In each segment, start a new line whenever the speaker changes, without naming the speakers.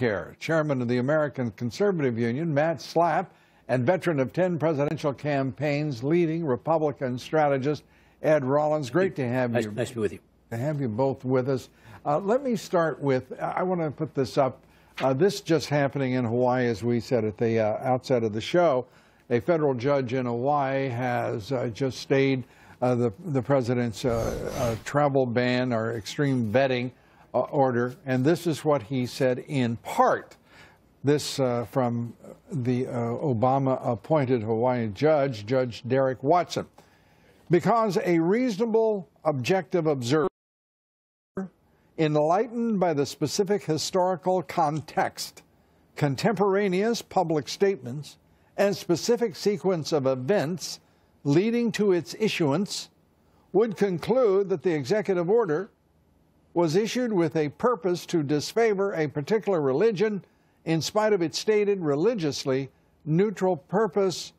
Care. Chairman of the American Conservative Union, Matt Schlapp, and veteran of 10 presidential campaigns, leading Republican strategist Ed Rollins. Great to have you.
Nice to be with you.
To have you both with us. Let me start with, I want to put this up. This just happening in Hawaii, as we said at the outset of the show. A federal judge in Hawaii has just stayed the president's travel ban or extreme vetting order, and this is what he said in part. This from the Obama-appointed Hawaiian judge, Judge Derek Watson. Because a reasonable, objective observer, enlightened by the specific historical context, contemporaneous public statements, and specific sequence of events leading to its issuance, would conclude that the executive order was issued with a purpose to disfavor a particular religion in spite of its stated religiously neutral purpose.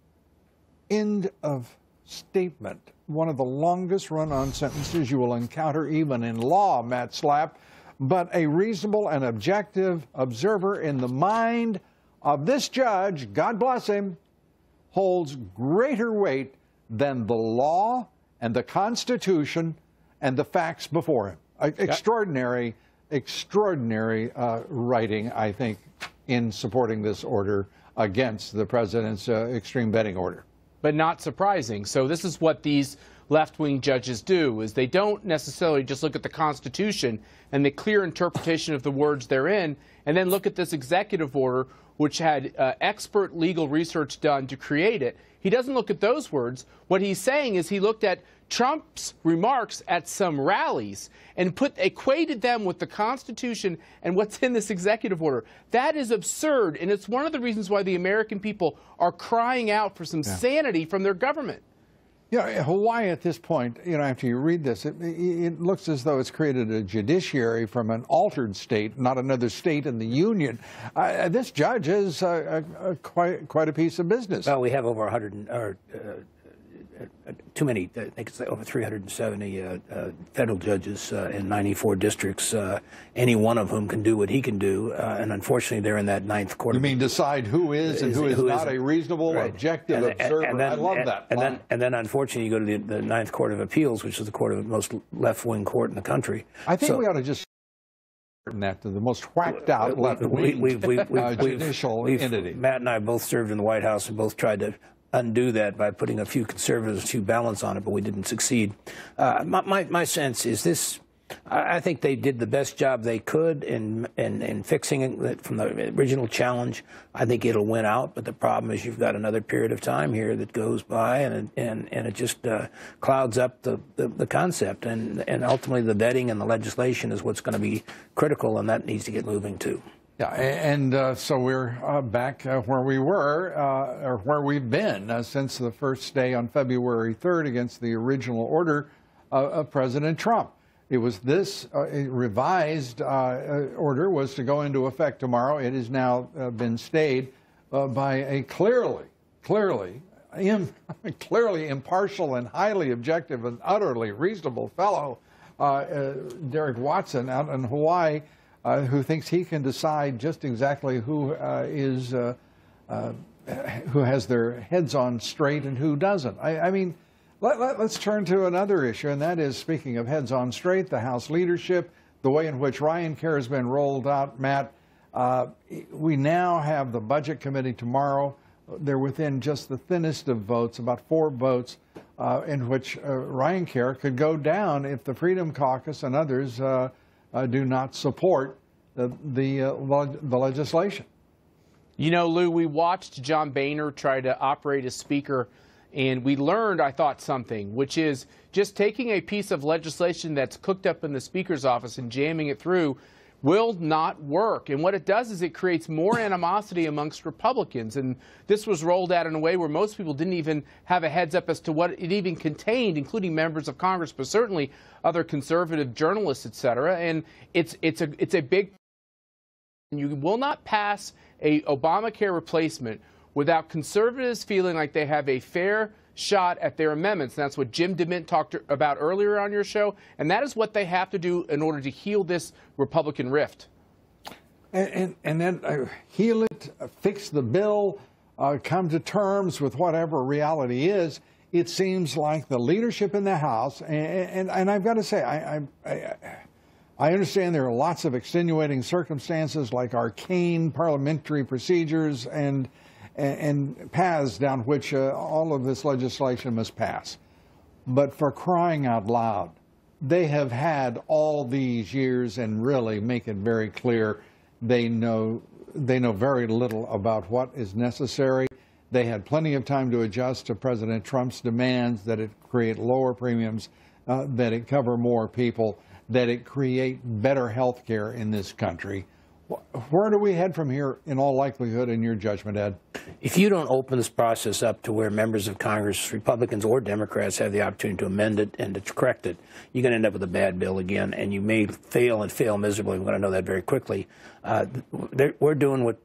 End of statement. One of the longest run-on sentences you will encounter even in law, Matt Schlapp, but a reasonable and objective observer in the mind of this judge, God bless him, holds greater weight than the law and the Constitution and the facts before him. Extraordinary writing, I think, in supporting this order against the president's extreme vetting order.
But not surprising. So this is what these left-wing judges do, is they don't necessarily just look at the Constitution and the clear interpretation of the words therein, and then look at this executive order, which had expert legal research done to create it. He doesn't look at those words. What he's saying is he looked at Trump's remarks at some rallies and equated them with the Constitution and what's in this executive order. That is absurd, and it's one of the reasons why the American people are crying out for some sanity from their government.
Yeah, Hawaii at this point, after you read this, it looks as though it's created a judiciary from an altered state, not another state in the Union. This judge is quite a piece of business.
Well, we have over 100, too many, I think it's over 370 federal judges in 94 districts, any one of whom can do what he can do, and unfortunately they're in that ninth court.
You mean decide who is and who is not a reasonable, objective observer? I love that.
And then unfortunately you go to the Ninth Court of Appeals, which is the most left-wing court in the country.
I think we ought to just that to the most whacked out left-wing judicial entity.
Matt and I both served in the White House and both tried to undo that by putting a few conservatives, a few balance on it, but we didn't succeed. My sense is this: I think they did the best job they could in fixing it from the original challenge. I think it'll win out, but the problem is you've got another period of time here that goes by, and it just clouds up the concept, and ultimately the vetting and the legislation is what's going to be critical, and that needs to get moving too.
Yeah, and so we're back where we were, or where we've been since the first day on February 3rd against the original order of President Trump. It was this revised order was to go into effect tomorrow. It has now been stayed by a clearly impartial and highly objective and utterly reasonable fellow, Derek Watson, out in Hawaii, who thinks he can decide just exactly who who has their heads on straight and who doesn't. I mean, let's turn to another issue, and that is, speaking of heads on straight, the House leadership, the way in which Ryan Care has been rolled out. Matt, we now have the Budget Committee tomorrow. They're within just the thinnest of votes, about 4 votes, in which Ryan Care could go down if the Freedom Caucus and others do not support the legislation.
You know, Lou, we watched John Boehner try to operate as Speaker, and we learned, I thought, something, which is just taking a piece of legislation that's cooked up in the Speaker's office and jamming it through will not work. And what it does is it creates more animosity amongst Republicans. And this was rolled out in a way where most people didn't even have a heads up as to what it even contained, including members of Congress, but certainly other conservative journalists, et cetera. And it's a big. You will not pass a Obamacare replacement without conservatives feeling like they have a fair shot at their amendments. And that's what Jim DeMint talked about earlier on your show. And that is what they have to do in order to heal this Republican rift.
and then heal it, fix the bill, come to terms with whatever reality is. It seems like the leadership in the House, and I've got to say, I understand there are lots of extenuating circumstances like arcane parliamentary procedures and paths down which all of this legislation must pass. But for crying out loud, they have had all these years, and really make it very clear they know very little about what is necessary. They had plenty of time to adjust to President Trump's demands that it create lower premiums, that it cover more people, that it create better health care in this country. Where do we head from here, in all likelihood, in your judgment, Ed?
If you don't open this process up to where members of Congress, Republicans or Democrats, have the opportunity to amend it and to correct it, you're going to end up with a bad bill again, and you may fail and fail miserably. We're going to know that very quickly. We're doing what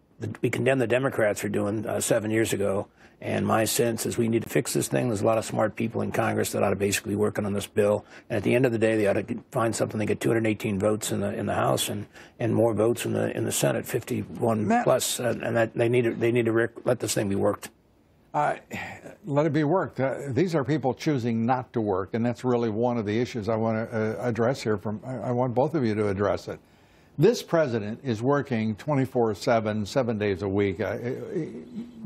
we condemned the Democrats for doing 7 years ago, and my sense is we need to fix this thing. There's a lot of smart people in Congress that ought to basically working on this bill, and at the end of the day, they ought to find something. They get 218 votes in the House and more votes in the Senate, 51 plus, and that they need to let this thing be worked.
Let it be worked. These are people choosing not to work, and that's really one of the issues I want to address here. I want both of you to address it. This president is working 24/7, 7 days a week,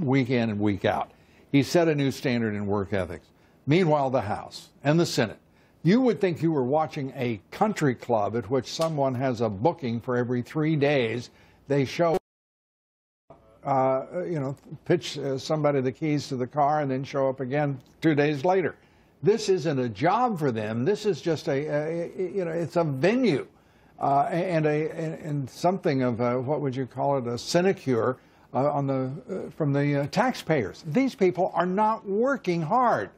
week in and week out. He set a new standard in work ethics. Meanwhile, the House and the Senate, you would think you were watching a country club at which someone has a booking for every 3 days. They show, pitch somebody the keys to the car and then show up again 2 days later. This isn't a job for them. This is just it's a venue. And something of what would you call it, a sinecure from the taxpayers. These people are not working hard,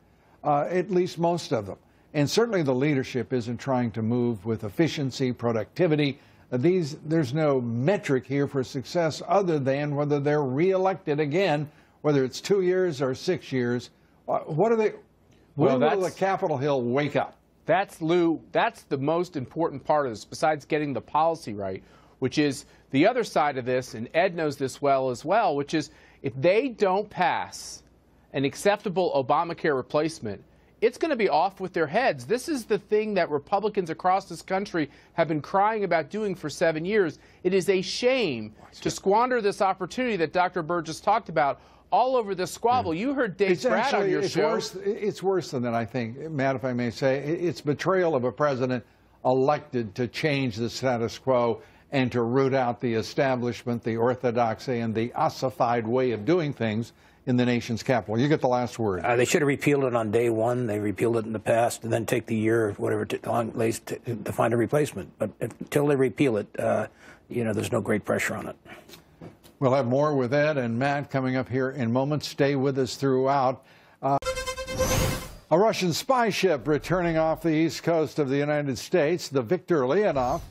at least most of them. And certainly the leadership isn't trying to move with efficiency, productivity. There's no metric here for success other than whether they're reelected again, whether it's 2 years or 6 years. What are they? When will the Capitol Hill wake up?
That's, Lou, that's the most important part of this, besides getting the policy right, which is the other side of this, and Ed knows this well as well, which is if they don't pass an acceptable Obamacare replacement, it's going to be off with their heads. This is the thing that Republicans across this country have been crying about doing for 7 years. It is a shame to squander this opportunity that Dr. Burgess talked about all over this squabble. You heard Dave Pratt on your show.
It's worse than that, I think, Matt, if I may say. It's betrayal of a president elected to change the status quo and to root out the establishment, the orthodoxy, and the ossified way of doing things in the nation's capital. You get the last word.
They should have repealed it on day one. They repealed it in the past, and then take the year or whatever to find a replacement. But until they repeal it, there's no great pressure on it.
We'll have more with Ed and Matt coming up here in moments. Stay with us throughout. A Russian spy ship returning off the east coast of the United States, the Victor Leonov,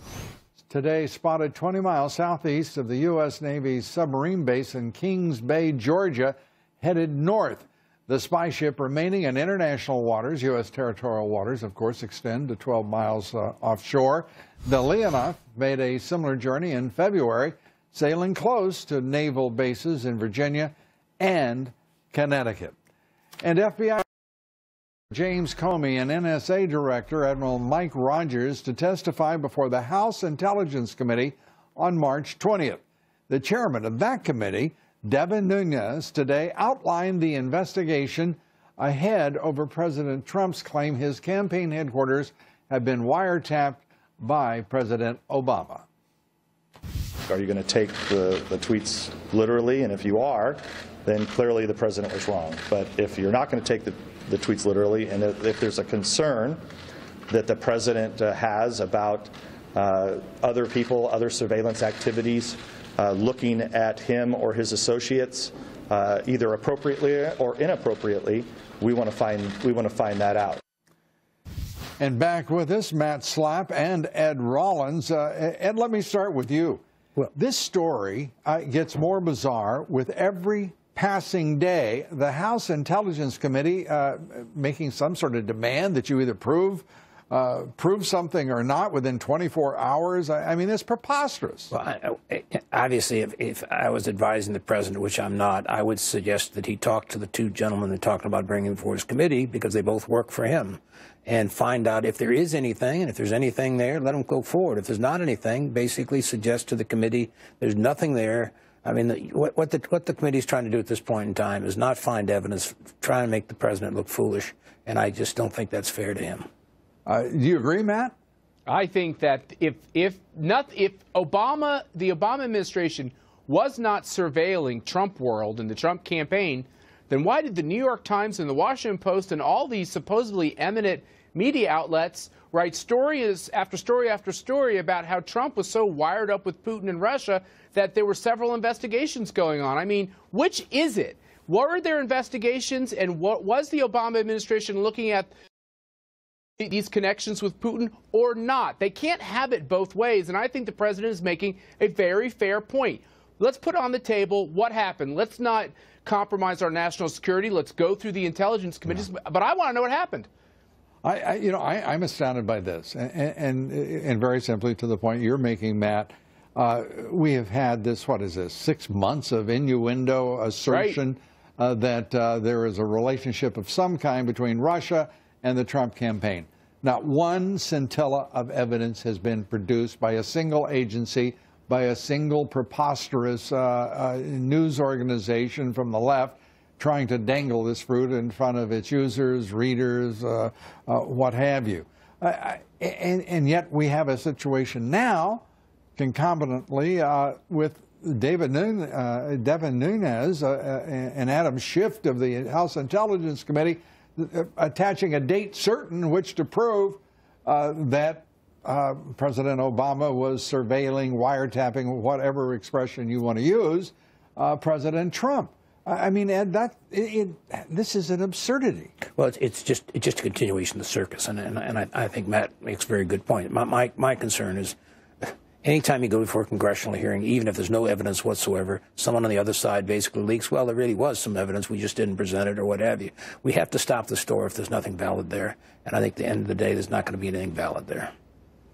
today spotted 20 miles southeast of the U.S. Navy's submarine base in Kings Bay, Georgia, headed north. The spy ship remaining in international waters, U.S. territorial waters, of course, extend to 12 miles offshore. The Leonov made a similar journey in February, sailing close to naval bases in Virginia and Connecticut. And FBI James Comey and NSA Director Admiral Mike Rogers to testify before the House Intelligence Committee on March 20th. The chairman of that committee, Devin Nunes, today outlined the investigation ahead over President Trump's claim his campaign headquarters have been wiretapped by President Obama.
Are you going to take the tweets literally? And if you are, then clearly the president was wrong. But if you're not going to take the tweets literally, and if there's a concern that the president has about other people, other surveillance activities, looking at him or his associates, either appropriately or inappropriately, we want to find that out.
And back with us, Matt Schlapp and Ed Rollins. Ed, let me start with you. Well, this story gets more bizarre with every passing day. The House Intelligence Committee making some sort of demand that you either prove prove something or not within 24 hours? I mean, it's preposterous.
Well, obviously, if I was advising the president, which I'm not, I would suggest that he talk to the two gentlemen that are talking about bringing before his committee, because they both work for him, and find out if there is anything, and if there's anything there, let them go forward. If there's not anything, basically suggest to the committee there's nothing there. I mean, what the committee is trying to do at this point in time is not find evidence, trying to make the president look foolish, and I just don't think that's fair to him.
Do you agree, Matt?
I think that if the Obama administration was not surveilling Trump world and the Trump campaign, then why did the New York Times and the Washington Post and all these supposedly eminent media outlets write stories after story after story about how Trump was so wired up with Putin and Russia that there were several investigations going on? I mean, which is it? Were there investigations, and what was the Obama administration looking at these connections with Putin or not? They can't have it both ways, and I think the president is making a very fair point. Let's put on the table what happened. Let's not compromise our national security. Let's go through the intelligence committees, but I want to know what happened.
I'm astounded by this, and very simply to the point you're making, Matt. We have had this, 6 months of innuendo assertion that there is a relationship of some kind between Russia and the Trump campaign. Not one scintilla of evidence has been produced by a single agency, by a single preposterous news organization from the left trying to dangle this fruit in front of its users, readers, what have you. And yet we have a situation now, concomitantly, with Devin Nunes and Adam Schiff of the House Intelligence Committee attaching a date certain which to prove that President Obama was surveilling, wiretapping, whatever expression you want to use, President Trump. I mean, Ed, this is an absurdity.
Well, it's just a continuation of the circus, and I think Matt makes a very good point. My concern is, anytime you go before a congressional hearing, even if there's no evidence whatsoever, someone on the other side basically leaks, well, there really was some evidence, we just didn't present it or what have you. We have to stop the store if there's nothing valid there. And I think at the end of the day, there's not going to be anything valid there.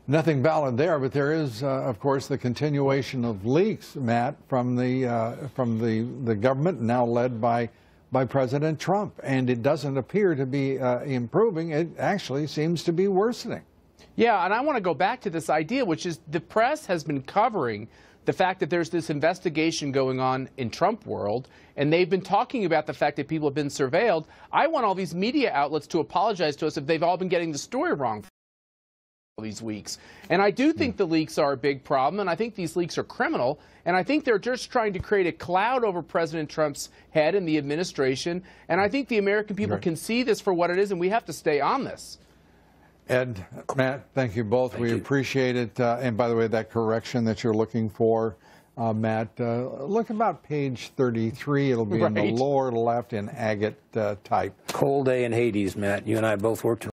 Nothing valid there, but there is, of course, the continuation of leaks, Matt, from the government now led by President Trump. And it doesn't appear to be improving. It actually seems to be worsening.
Yeah, and I want to go back to this idea, which is the press has been covering the fact that there's this investigation going on in Trump world, and they've been talking about the fact that people have been surveilled. I want all these media outlets to apologize to us if they've all been getting the story wrong these weeks. And I do think the leaks are a big problem, and I think these leaks are criminal, and I think they're just trying to create a cloud over President Trump's head and the administration, and I think the American people can see this for what it is, and we have to stay on this.
Ed, Matt, thank you both. We appreciate it. And by the way, that correction that you're looking for, Matt, look about page 33. It'll be in the lower left in agate type.
Cold day in Hades, Matt. You and I both worked